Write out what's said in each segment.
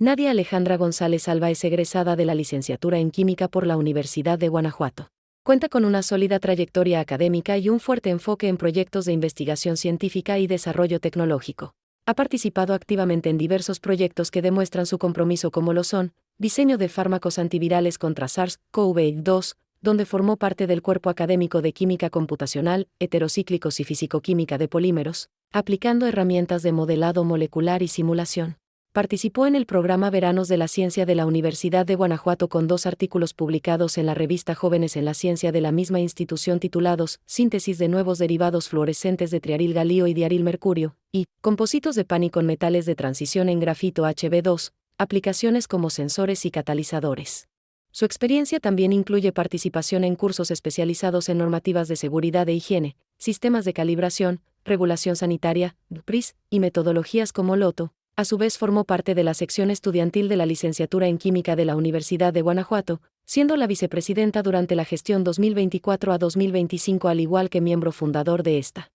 Nadia Alejandra González Alba es egresada de la licenciatura en Química por la Universidad de Guanajuato. Cuenta con una sólida trayectoria académica y un fuerte enfoque en proyectos de investigación científica y desarrollo tecnológico. Ha participado activamente en diversos proyectos que demuestran su compromiso, como lo son: diseño de fármacos antivirales contra SARS-CoV-2, donde formó parte del cuerpo académico de química computacional, heterocíclicos y fisicoquímica de polímeros, aplicando herramientas de modelado molecular y simulación. Participó en el programa Veranos de la Ciencia de la Universidad de Guanajuato con 2 artículos publicados en la revista Jóvenes en la Ciencia de la misma institución titulados Síntesis de nuevos derivados fluorescentes de triaril galio y diaril mercurio, y Compositos de PANI con metales de transición en grafito Hb2, aplicaciones como sensores y catalizadores. Su experiencia también incluye participación en cursos especializados en normativas de seguridad e higiene, sistemas de calibración, regulación sanitaria, PRIS, y metodologías como LOTO. A su vez formó parte de la sección estudiantil de la licenciatura en Química de la Universidad de Guanajuato, siendo la vicepresidenta durante la gestión 2024 a 2025, al igual que miembro fundador de esta.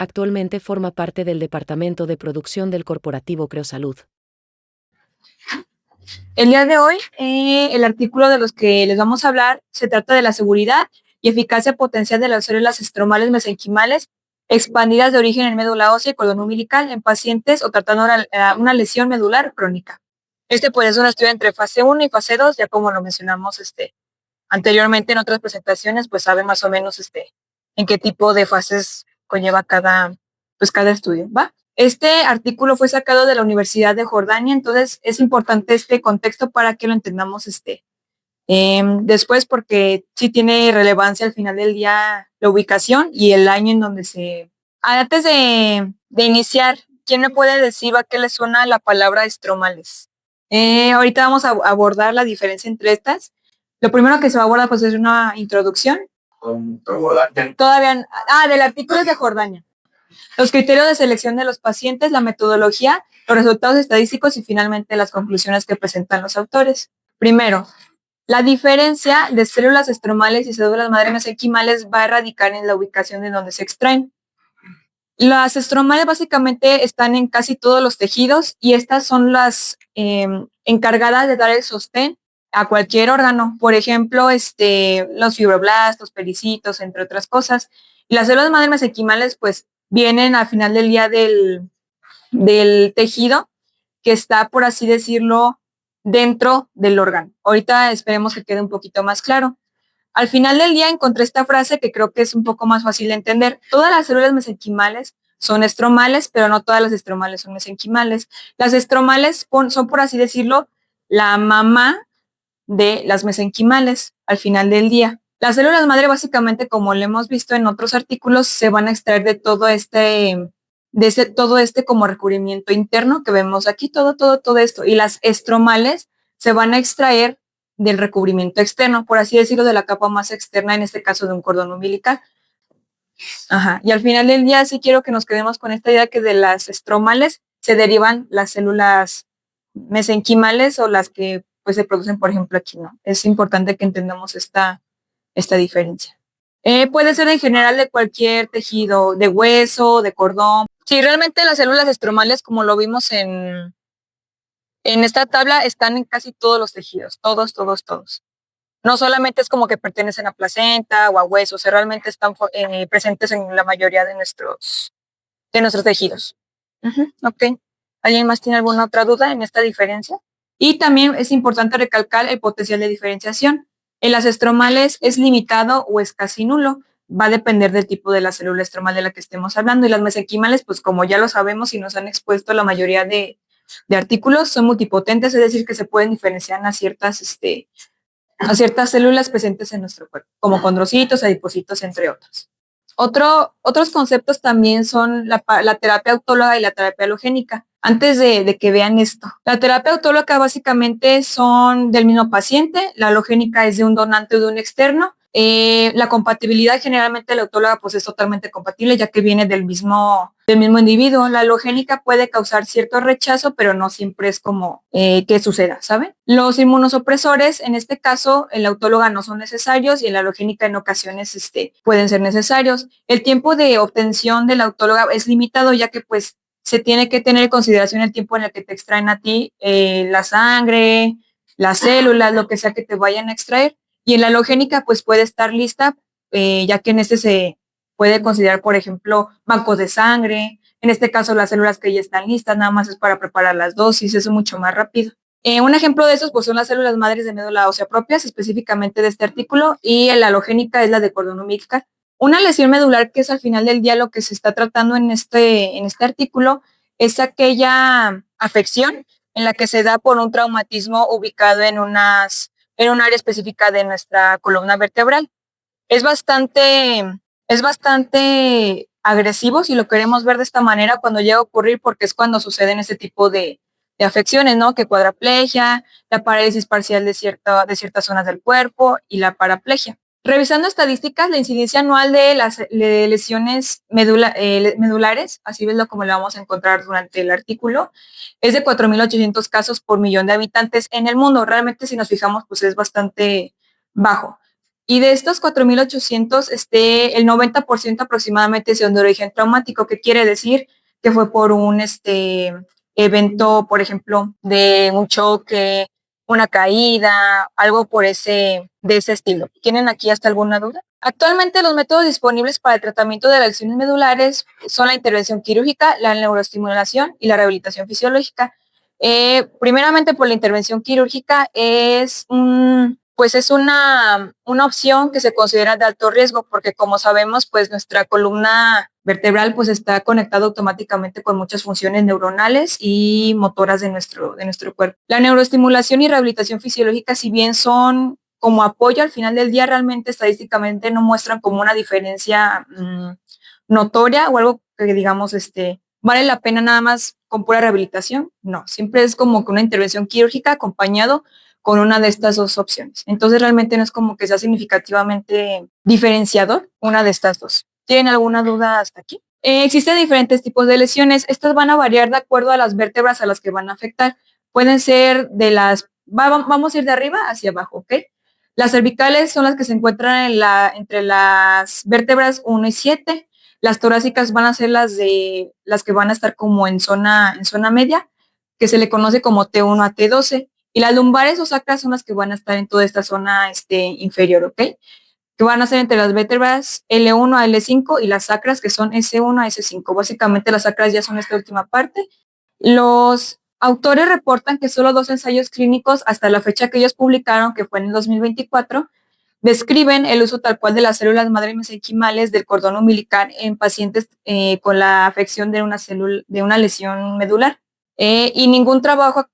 Actualmente forma parte del Departamento de Producción del corporativo Creosalud. El día de hoy, el artículo de los que les vamos a hablar se trata de la seguridad y eficacia potencial de las células estromales mesenquimales expandidas de origen en médula ósea y cordón umbilical en pacientes o tratando una lesión medular crónica. Pues es un estudio entre fase 1 y fase 2, ya como lo mencionamos anteriormente en otras presentaciones, pues saben más o menos en qué tipo de fases conlleva cada estudio, ¿va? Este artículo fue sacado de la Universidad de Jordania, entonces es importante este contexto para que lo entendamos después, porque sí tiene relevancia al final del día la ubicación y el año en donde se... Antes de iniciar, ¿quién me puede decir a qué le suena la palabra estromales? Ahorita vamos a abordar la diferencia entre estas. Lo primero que se va a abordar pues es una introducción. Todavía, del artículo es de Jordania. Los criterios de selección de los pacientes, la metodología, los resultados estadísticos y finalmente las conclusiones que presentan los autores. Primero, la diferencia de células estromales y células madre mesenquimales va a radicar en la ubicación de donde se extraen. Las estromales básicamente están en casi todos los tejidos y estas son las encargadas de dar el sostén a cualquier órgano. Por ejemplo, los fibroblastos, pericitos, entre otras cosas. Y las células madre mesenquimales pues vienen al final del día del tejido que está, por así decirlo, dentro del órgano. Ahorita esperemos que quede un poquito más claro. Al final del día encontré esta frase que creo que es un poco más fácil de entender. Todas las células mesenquimales son estromales, pero no todas las estromales son mesenquimales. Las estromales son, por así decirlo, la mamá de las mesenquimales al final del día. Las células madre básicamente, como lo hemos visto en otros artículos, se van a extraer de todo todo como recubrimiento interno que vemos aquí, todo esto. Y las estromales se van a extraer del recubrimiento externo, por así decirlo, de la capa más externa, en este caso de un cordón umbilical. Ajá. Y al final del día sí quiero que nos quedemos con esta idea que de las estromales se derivan las células mesenquimales o las que pues se producen, por ejemplo, aquí, ¿no? Es importante que entendamos esta diferencia. Puede ser en general de cualquier tejido, de hueso, de cordón. Sí, realmente las células estromales, como lo vimos en esta tabla, están en casi todos los tejidos, todos. No solamente es como que pertenecen a placenta o a huesos, realmente están presentes en la mayoría de nuestros tejidos. Ok. ¿Alguien más tiene alguna otra duda en esta diferencia? Y también es importante recalcar el potencial de diferenciación. En las estromales es limitado o es casi nulo. Va a depender del tipo de la célula estromal de la que estemos hablando. Y las mesenquimales, pues como ya lo sabemos y nos han expuesto la mayoría de artículos, son multipotentes, es decir, que se pueden diferenciar a ciertas células presentes en nuestro cuerpo, como condrocitos, adipocitos, entre otros. Otros conceptos también son la terapia autóloga y la terapia halogénica. Antes de que vean esto, la terapia autóloga básicamente son del mismo paciente, la halogénica es de un donante o de un externo. La compatibilidad generalmente la autóloga pues es totalmente compatible ya que viene del mismo individuo. La halogénica puede causar cierto rechazo, pero no siempre es como que suceda, ¿saben? Los inmunosupresores, en este caso, en la autóloga no son necesarios y en la halogénica en ocasiones pueden ser necesarios. El tiempo de obtención de la autóloga es limitado ya que pues se tiene que tener en consideración el tiempo en el que te extraen a ti la sangre, las células, lo que sea que te vayan a extraer. Y en la halogénica, pues puede estar lista, ya que en este se puede considerar, por ejemplo, bancos de sangre. En este caso, las células que ya están listas, nada más es para preparar las dosis, eso es mucho más rápido. Un ejemplo de esos pues, son las células madres de médula ósea propias, específicamente de este artículo, y la halogénica es la de cordón umbilical. Una lesión medular, que es al final del día lo que se está tratando en este artículo, es aquella afección en la que se da por un traumatismo ubicado en un área específica de nuestra columna vertebral. Es bastante agresivo, si lo queremos ver de esta manera, cuando llega a ocurrir, porque es cuando suceden ese tipo de afecciones, ¿no? Que cuadraplegia, la parálisis parcial de ciertas zonas del cuerpo y la paraplegia. Revisando estadísticas, la incidencia anual de las lesiones medulares, así es como la vamos a encontrar durante el artículo, es de 4.800 casos por millón de habitantes en el mundo. Realmente, si nos fijamos, pues es bastante bajo. Y de estos 4.800, el 90% aproximadamente son de origen traumático, que quiere decir que fue por un evento, por ejemplo, de un choque, una caída, algo de ese estilo. ¿Tienen aquí hasta alguna duda? Actualmente los métodos disponibles para el tratamiento de las lesiones medulares son la intervención quirúrgica, la neuroestimulación y la rehabilitación fisiológica. Primeramente, por la intervención quirúrgica es una opción que se considera de alto riesgo, porque como sabemos, pues nuestra columna vertebral pues está conectada automáticamente con muchas funciones neuronales y motoras de nuestro cuerpo. La neuroestimulación y rehabilitación fisiológica, si bien son como apoyo, al final del día realmente estadísticamente no muestran como una diferencia notoria o algo que digamos vale la pena nada más con pura rehabilitación. No, siempre es como que una intervención quirúrgica acompañado con una de estas dos opciones. Entonces realmente no es como que sea significativamente diferenciador una de estas dos. ¿Tienen alguna duda hasta aquí? Existen diferentes tipos de lesiones. Estas van a variar de acuerdo a las vértebras a las que van a afectar. Pueden ser vamos a ir de arriba hacia abajo, ¿ok? Las cervicales son las que se encuentran entre las vértebras 1 y 7. Las torácicas van a ser las que van a estar como en zona media, que se le conoce como T1 a T12. Y las lumbares o sacras son las que van a estar en toda esta zona inferior, ¿ok? Que van a ser entre las vértebras L1 a L5 y las sacras que son S1 a S5. Básicamente las sacras ya son esta última parte. Los autores reportan que solo 2 ensayos clínicos hasta la fecha que ellos publicaron, que fue en el 2024, describen el uso tal cual de las células madre mesenquimales del cordón umbilical en pacientes con la afección de una lesión medular. Y ningún trabajo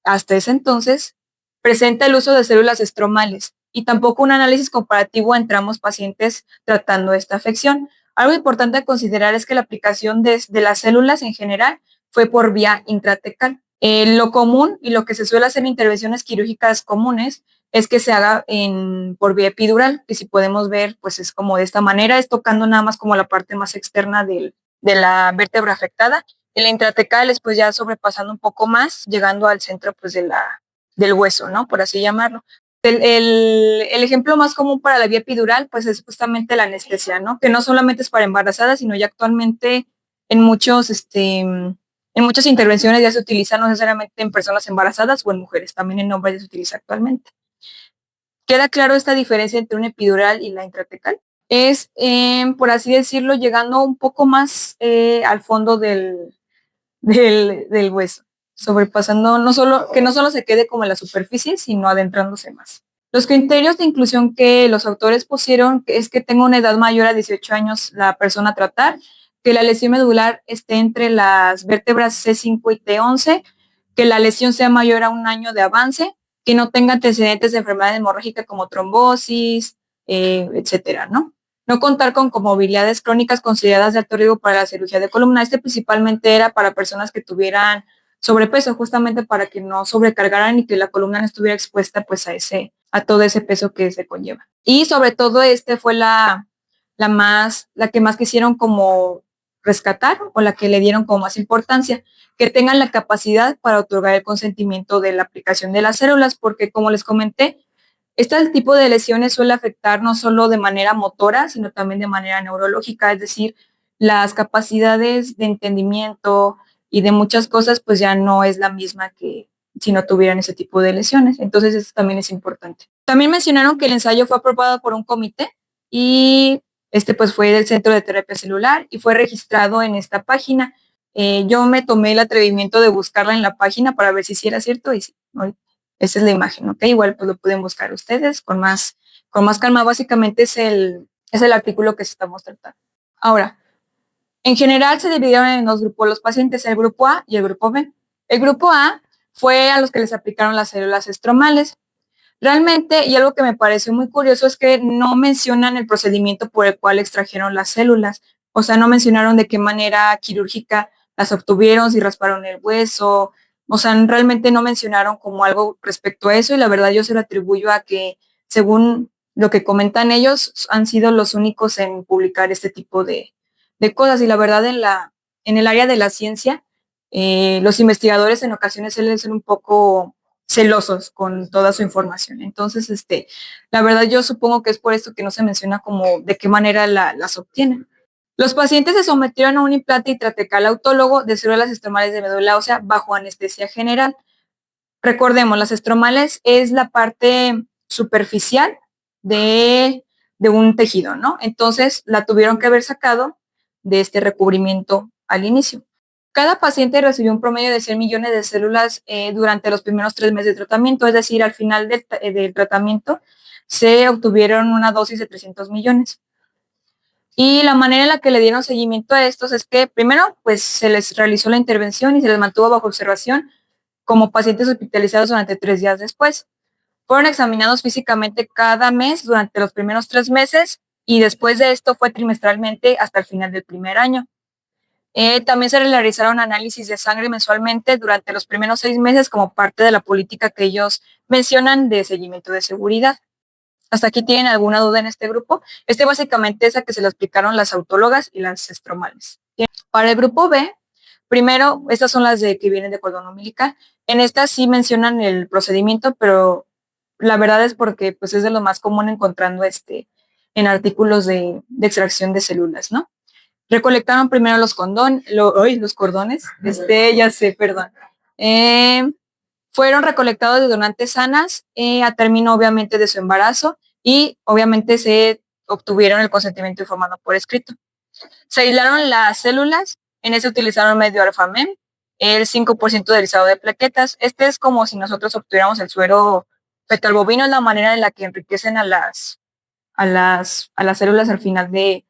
hasta ese entonces presenta el uso de células estromales y tampoco un análisis comparativo entre ambos pacientes tratando esta afección. Algo importante a considerar es que la aplicación de las células en general fue por vía intratecal. Lo común y lo que se suele hacer en intervenciones quirúrgicas comunes es que se haga por vía epidural, que si podemos ver, pues es como de esta manera, es tocando nada más como la parte más externa de la vértebra afectada. En la intratecal es pues ya sobrepasando un poco más, llegando al centro pues del hueso, ¿no? Por así llamarlo. El ejemplo más común para la vía epidural pues es justamente la anestesia, ¿no? Que no solamente es para embarazadas, sino ya actualmente en muchas intervenciones ya se utiliza no necesariamente en personas embarazadas o en mujeres, también en hombres ya se utiliza actualmente. ¿Queda claro esta diferencia entre una epidural y la intratecal? Es, por así decirlo, llegando un poco más al fondo del hueso, sobrepasando que no solo se quede como en la superficie, sino adentrándose más. Los criterios de inclusión que los autores pusieron es que tenga una edad mayor a 18 años la persona a tratar, que la lesión medular esté entre las vértebras C5 y T11, que la lesión sea mayor a 1 año de avance, que no tenga antecedentes de enfermedad hemorrágica como trombosis, etcétera, ¿no? No contar con comorbilidades crónicas consideradas de alto riesgo para la cirugía de columna. Principalmente era para personas que tuvieran sobrepeso, justamente para que no sobrecargaran y que la columna no estuviera expuesta pues a todo ese peso que se conlleva. Y sobre todo fue la que más quisieron como rescatar o la que le dieron como más importancia, que tengan la capacidad para otorgar el consentimiento de la aplicación de las células, porque como les comenté, este tipo de lesiones suele afectar no solo de manera motora, sino también de manera neurológica, es decir, las capacidades de entendimiento y de muchas cosas pues ya no es la misma que si no tuvieran ese tipo de lesiones. Entonces eso también es importante. También mencionaron que el ensayo fue aprobado por un comité y pues fue del Centro de Terapia Celular y fue registrado en esta página. Yo me tomé el atrevimiento de buscarla en la página para ver si era cierto y sí, esa es la imagen, ¿ok? Igual pues lo pueden buscar ustedes con más calma. Básicamente es el artículo que estamos tratando. Ahora, en general se dividieron en dos grupos los pacientes, el grupo A y el grupo B. El grupo A fue a los que les aplicaron las células estromales. Realmente, y algo que me pareció muy curioso es que no mencionan el procedimiento por el cual extrajeron las células. O sea, no mencionaron de qué manera quirúrgica las obtuvieron, si rasparon el hueso. O sea, realmente no mencionaron como algo respecto a eso y la verdad yo se lo atribuyo a que, según lo que comentan ellos, han sido los únicos en publicar este tipo de cosas. Y la verdad, en el área de la ciencia, los investigadores en ocasiones suelen ser un poco celosos con toda su información. Entonces, la verdad yo supongo que es por esto que no se menciona como de qué manera las obtienen. Los pacientes se sometieron a un implante intratecal autólogo de células estromales de médula ósea bajo anestesia general. Recordemos, las estromales es la parte superficial de un tejido, ¿no? Entonces, la tuvieron que haber sacado de este recubrimiento al inicio. Cada paciente recibió un promedio de 100 millones de células durante los primeros 3 meses de tratamiento, es decir, al final del tratamiento se obtuvieron una dosis de 300 millones. Y la manera en la que le dieron seguimiento a estos es que primero, pues se les realizó la intervención y se les mantuvo bajo observación como pacientes hospitalizados durante 3 días después. Fueron examinados físicamente cada mes durante los primeros 3 meses y después de esto fue trimestralmente hasta el final del primer año. También se realizaron análisis de sangre mensualmente durante los primeros 6 meses como parte de la política que ellos mencionan de seguimiento de seguridad. ¿Hasta aquí tienen alguna duda en este grupo? Básicamente es a que se le explicaron las autólogas y las estromales. Para el grupo B, primero, estas son las que vienen de cordón umbilical. En estas sí mencionan el procedimiento, pero la verdad es porque pues, es de lo más común encontrando en artículos de extracción de células, ¿no? Recolectaron primero los cordones, ya sé, perdón. Fueron recolectados de donantes sanas a término obviamente de su embarazo y obviamente se obtuvieron el consentimiento informado por escrito. Se aislaron las células, en ese utilizaron medio alfamem, el 5% de erizado de plaquetas. Es como si nosotros obtuviéramos el suero fetal bovino, es la manera en la que enriquecen a las células al final de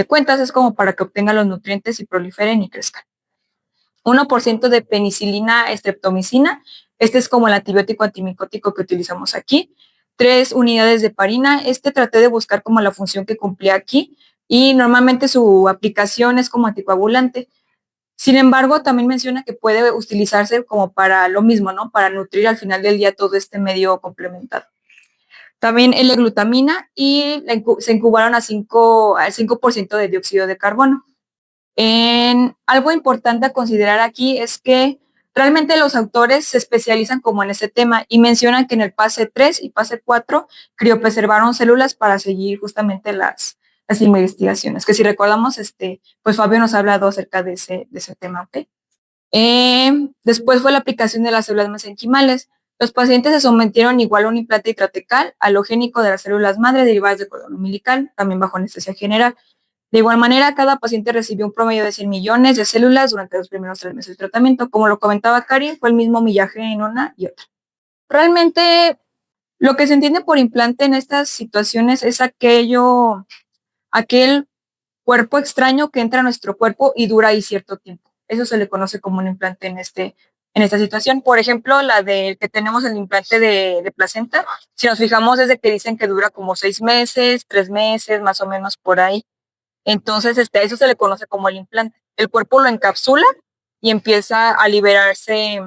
cuentas, es como para que obtengan los nutrientes y proliferen y crezcan. 1% de penicilina streptomicina, es como el antibiótico antimicótico que utilizamos aquí. 3 unidades de parina, traté de buscar como la función que cumplía aquí y normalmente su aplicación es como anticoagulante. Sin embargo, también menciona que puede utilizarse como para lo mismo, ¿no? Para nutrir al final del día todo este medio complementado. También L-glutamina y se incubaron al 5% de dióxido de carbono. Algo importante a considerar aquí es que realmente los autores se especializan como en este tema y mencionan que en el PASE 3 y PASE 4 criopreservaron células para seguir justamente las investigaciones, que si recordamos, pues Fabio nos ha hablado acerca de ese tema, ¿ok? Después fue la aplicación de las células mesenquimales. Los pacientes se sometieron igual a un implante intratecal halogénico de las células madre derivadas del cordón umbilical, también bajo anestesia general. De igual manera, cada paciente recibió un promedio de 100 millones de células durante los primeros 3 meses de tratamiento. Como lo comentaba Cari, fue el mismo millaje en una y otra. Realmente, lo que se entiende por implante en estas situaciones es aquel cuerpo extraño que entra a nuestro cuerpo y dura ahí cierto tiempo. Eso se le conoce como un implante en esta situación. Por ejemplo, la de que tenemos el implante de placenta, si nos fijamos es de que dicen que dura como 6 meses, 3 meses, más o menos por ahí. Entonces, eso se le conoce como el implante. El cuerpo lo encapsula y empieza a liberarse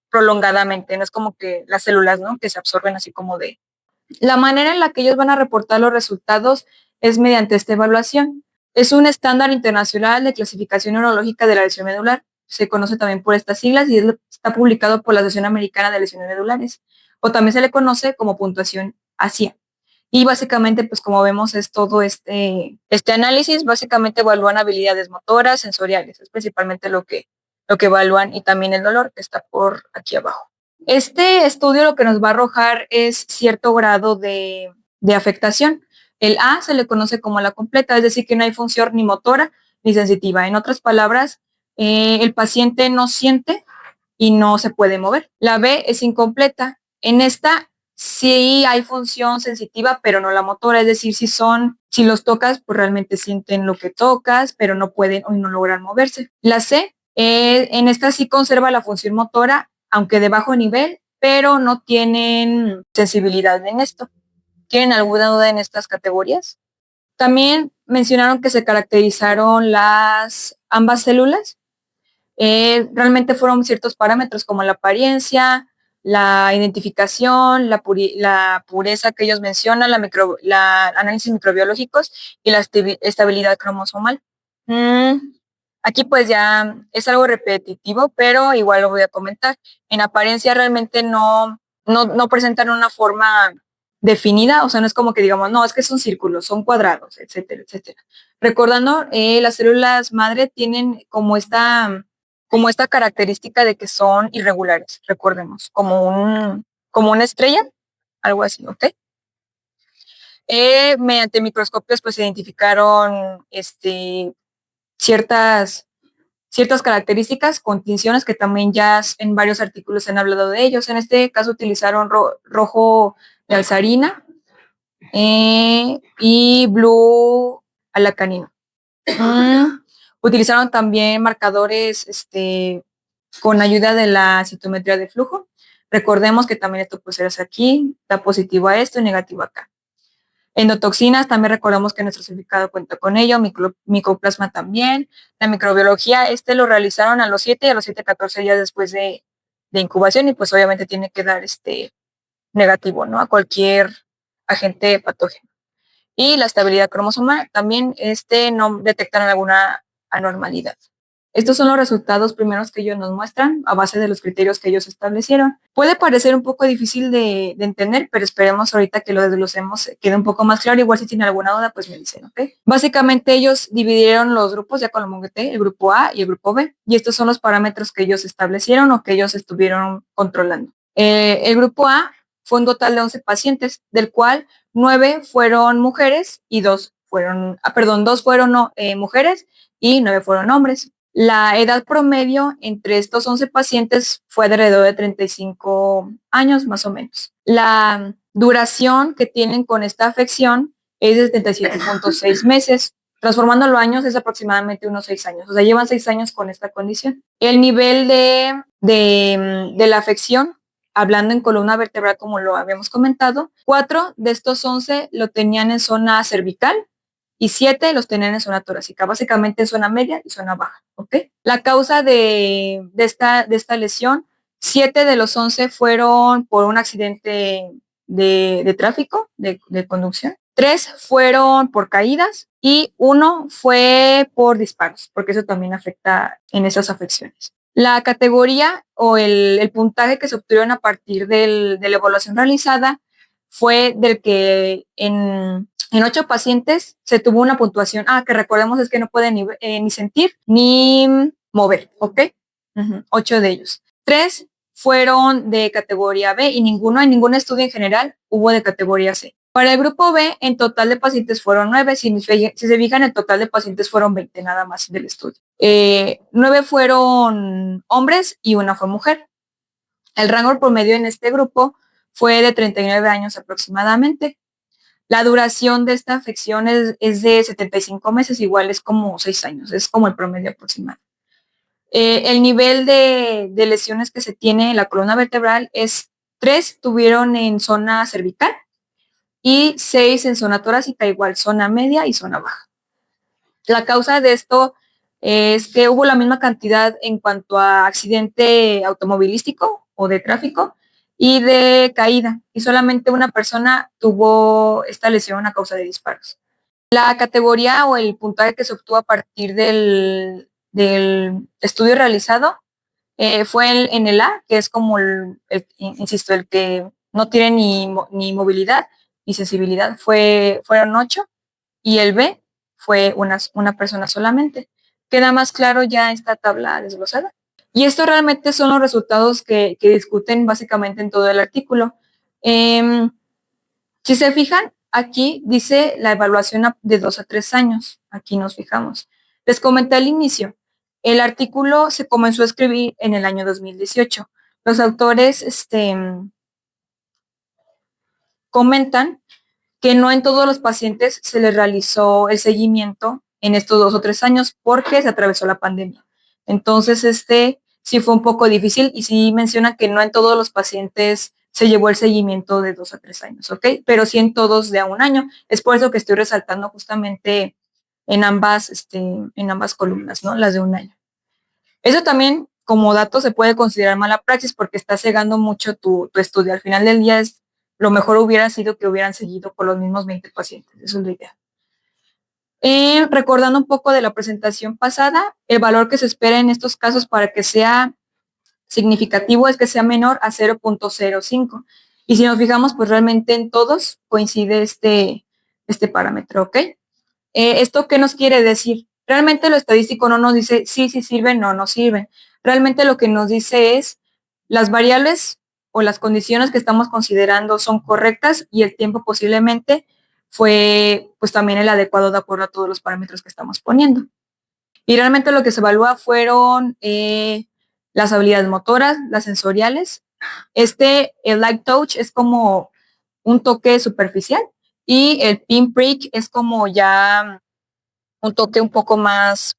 prolongadamente. No es como que las células, ¿no? Que se absorben así como de... La manera en la que ellos van a reportar los resultados es mediante esta evaluación. Es un estándar internacional de clasificación neurológica de la lesión medular. Se conoce también por estas siglas y está publicado por la Asociación Americana de Lesiones Medulares. O también se le conoce como puntuación ASIA. Y básicamente, pues como vemos, es todo este análisis. Básicamente evalúan habilidades motoras, sensoriales, es principalmente lo que evalúan, y también el dolor, que está por aquí abajo. Este estudio lo que nos va a arrojar es cierto grado de afectación. El A se le conoce como la completa, es decir, que no hay función ni motora ni sensitiva. En otras palabras, el paciente no siente y no se puede mover. La B es incompleta. En esta sí hay función sensitiva, pero no la motora, es decir, si los tocas, pues realmente sienten lo que tocas, pero no pueden o no logran moverse. La C, en esta sí conserva la función motora, aunque de bajo nivel, pero no tienen sensibilidad en esto. ¿Tienen alguna duda en estas categorías? También mencionaron que se caracterizaron ambas células. Realmente fueron ciertos parámetros como la apariencia, la identificación, la pureza que ellos mencionan, análisis microbiológicos y la estabilidad cromosomal. Aquí pues ya es algo repetitivo, pero igual lo voy a comentar. En apariencia realmente no presentan una forma definida, o sea, no es como que digamos, no, es que son círculos, son cuadrados, etcétera, etcétera. Recordando, las células madre tienen como esta característica de que son irregulares, recordemos, como una estrella, algo así, ¿ok? Mediante microscopios pues se identificaron ciertas características con tinciones que también ya en varios artículos se han hablado de ellos. En este caso utilizaron rojo de alzarina y blue alacanino. Utilizaron también marcadores con ayuda de la citometría de flujo. Recordemos que también esto pues es aquí, da positivo a esto y negativo acá. Endotoxinas, también recordamos que nuestro certificado cuenta con ello, micoplasma también. La microbiología, lo realizaron a los 7 y a los 7-14 días después de incubación, y pues obviamente tiene que dar negativo, ¿no? A cualquier agente patógeno. Y la estabilidad cromosomal, también no detectaron alguna anormalidad. Estos son los resultados primeros que ellos nos muestran a base de los criterios que ellos establecieron. Puede parecer un poco difícil de entender, pero esperemos ahorita que lo desglosemos quede un poco más claro. Igual si tienen alguna duda, pues me dicen, ¿ok? Básicamente ellos dividieron los grupos, ya con lo monguete, el grupo A y el grupo B, y estos son los parámetros que ellos establecieron o que ellos estuvieron controlando. El grupo A fue un total de 11 pacientes, del cual 9 fueron mujeres y 2 fueron mujeres y 9 fueron hombres. La edad promedio entre estos 11 pacientes fue de alrededor de 35 años, más o menos. La duración que tienen con esta afección es de 77.6 meses. Transformándolo a años es aproximadamente unos 6 años. O sea, llevan 6 años con esta condición. El nivel de la afección, hablando en columna vertebral, como lo habíamos comentado, 4 de estos 11 lo tenían en zona cervical y 7 los tenían en zona torácica, básicamente en zona media y zona baja, ¿ok? La causa de esta lesión, 7 de los 11 fueron por un accidente de tráfico, de conducción. 3 fueron por caídas y 1 fue por disparos, porque eso también afecta en esas afecciones. La categoría o el puntaje que se obtuvieron a partir de la evaluación realizada fue del que en 8 pacientes se tuvo una puntuación, que recordemos es que no pueden ni sentir ni mover, ¿ok? 8 de ellos. 3 fueron de categoría B y en ningún estudio en general hubo de categoría C. Para el grupo B, en total de pacientes fueron 9. Si se fijan, el total de pacientes fueron 20 nada más del estudio. 9 fueron hombres y 1 fue mujer. El rango promedio en este grupo fue de 39 años aproximadamente. La duración de esta afección es de 75 meses, igual es como 6 años, es como el promedio aproximado. El nivel de lesiones que se tiene en la columna vertebral es 3 tuvieron en zona cervical y 6 en zona torácica, igual zona media y zona baja. La causa de esto es que hubo la misma cantidad en cuanto a accidente automovilístico o de tráfico y de caída, y solamente una persona tuvo esta lesión a causa de disparos. La categoría o el puntaje que se obtuvo a partir del estudio realizado fue en el A, que es como insisto, el que no tiene ni movilidad y sensibilidad fueron 8 y el B fue una persona solamente. Queda más claro ya esta tabla desglosada. Y estos realmente son los resultados que discuten básicamente en todo el artículo. Si se fijan, aquí dice la evaluación de 2 a 3 años. Aquí nos fijamos. Les comenté al inicio, el artículo se comenzó a escribir en el año 2018. Los autores comentan que no en todos los pacientes se les realizó el seguimiento en estos 2 o 3 años porque se atravesó la pandemia. Entonces, sí fue un poco difícil y sí menciona que no en todos los pacientes se llevó el seguimiento de 2 a 3 años, ¿ok? Pero sí en todos de a 1 año. Es por eso que estoy resaltando justamente en ambas columnas, ¿no? Las de 1 año. Eso también, como dato, se puede considerar mala praxis porque está cegando mucho tu estudio. Al final del día, lo mejor hubiera sido que hubieran seguido con los mismos 20 pacientes. Eso es la idea. Recordando un poco de la presentación pasada, el valor que se espera en estos casos para que sea significativo es que sea menor a 0.05. Y si nos fijamos, pues realmente en todos coincide este parámetro, ¿ok? ¿Esto qué nos quiere decir? Realmente lo estadístico no nos dice sí sirven, no sirven. Realmente lo que nos dice es las variables o las condiciones que estamos considerando son correctas y el tiempo posiblemente fue pues también el adecuado de acuerdo a todos los parámetros que estamos poniendo. Y realmente lo que se evalúa fueron las habilidades motoras, las sensoriales. El light touch es como un toque superficial y el pinprick es como ya un toque un poco más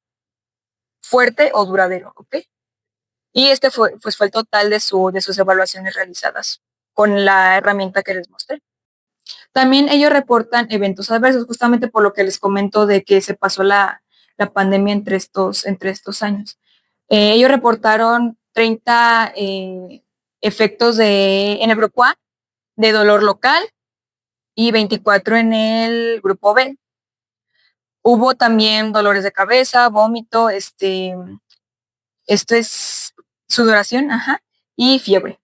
fuerte o duradero, ¿ok? Y fue el total de sus evaluaciones realizadas con la herramienta que les mostré. También ellos reportan eventos adversos, justamente por lo que les comento de que se pasó la pandemia entre estos años. Ellos reportaron 30 efectos en el grupo A de dolor local y 24 en el grupo B. Hubo también dolores de cabeza, vómito, esto es sudoración, y fiebre.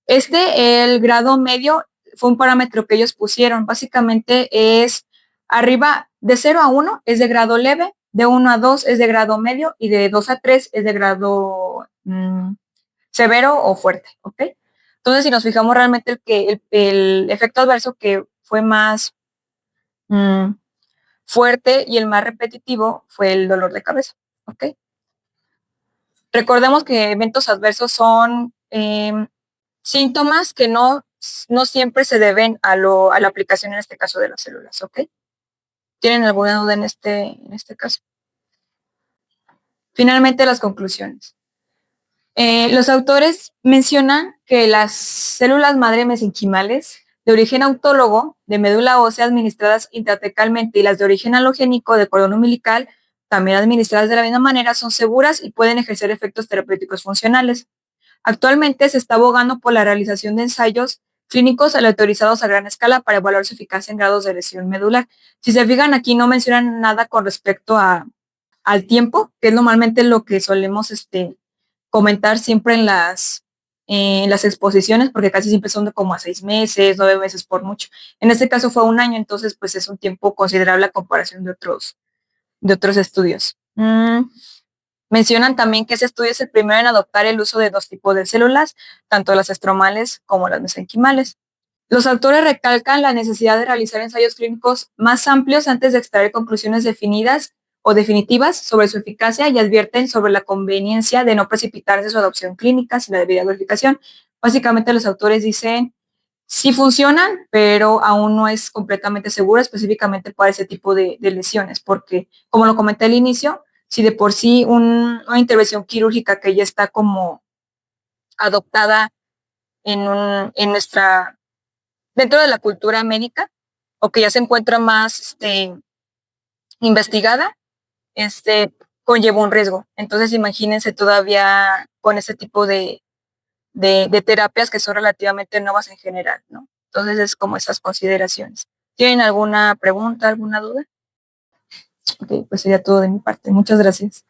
El grado medio fue un parámetro que ellos pusieron. Básicamente es arriba de 0 a 1 es de grado leve, de 1 a 2 es de grado medio y de 2 a 3 es de grado severo o fuerte, ¿ok? Entonces, si nos fijamos realmente el efecto adverso que fue más fuerte y el más repetitivo fue el dolor de cabeza, ¿ok? Recordemos que eventos adversos son síntomas que no siempre se deben a la aplicación, en este caso, de las células, ¿ok? ¿Tienen alguna duda en este caso? Finalmente, las conclusiones. Los autores mencionan que las células madre mesenquimales de origen autólogo de médula ósea administradas intrathecalmente y las de origen halogénico de cordón umbilical también administradas de la misma manera son seguras y pueden ejercer efectos terapéuticos funcionales. Actualmente se está abogando por la realización de ensayos clínicos aleatorizados a gran escala para evaluar su eficacia en grados de lesión medular. Si se fijan, aquí no mencionan nada con respecto al tiempo, que es normalmente lo que solemos comentar siempre en las exposiciones, porque casi siempre son de como a 6 meses, 9 meses por mucho. En este caso fue 1 año, entonces pues es un tiempo considerable a comparación de otros estudios. Mencionan también que ese estudio es el primero en adoptar el uso de 2 tipos de células, tanto las estromales como las mesenquimales. Los autores recalcan la necesidad de realizar ensayos clínicos más amplios antes de extraer conclusiones definidas o definitivas sobre su eficacia y advierten sobre la conveniencia de no precipitarse su adopción clínica sin la debida verificación. Básicamente los autores dicen, sí funcionan, pero aún no es completamente seguro específicamente para ese tipo de lesiones, porque como lo comenté al inicio, si de por sí una intervención quirúrgica que ya está como adoptada dentro de la cultura médica o que ya se encuentra más investigada, conlleva un riesgo. Entonces imagínense todavía con ese tipo de terapias que son relativamente nuevas en general, ¿no? Entonces es como esas consideraciones. ¿Tienen alguna pregunta, alguna duda? Ok, pues sería todo de mi parte. Muchas gracias.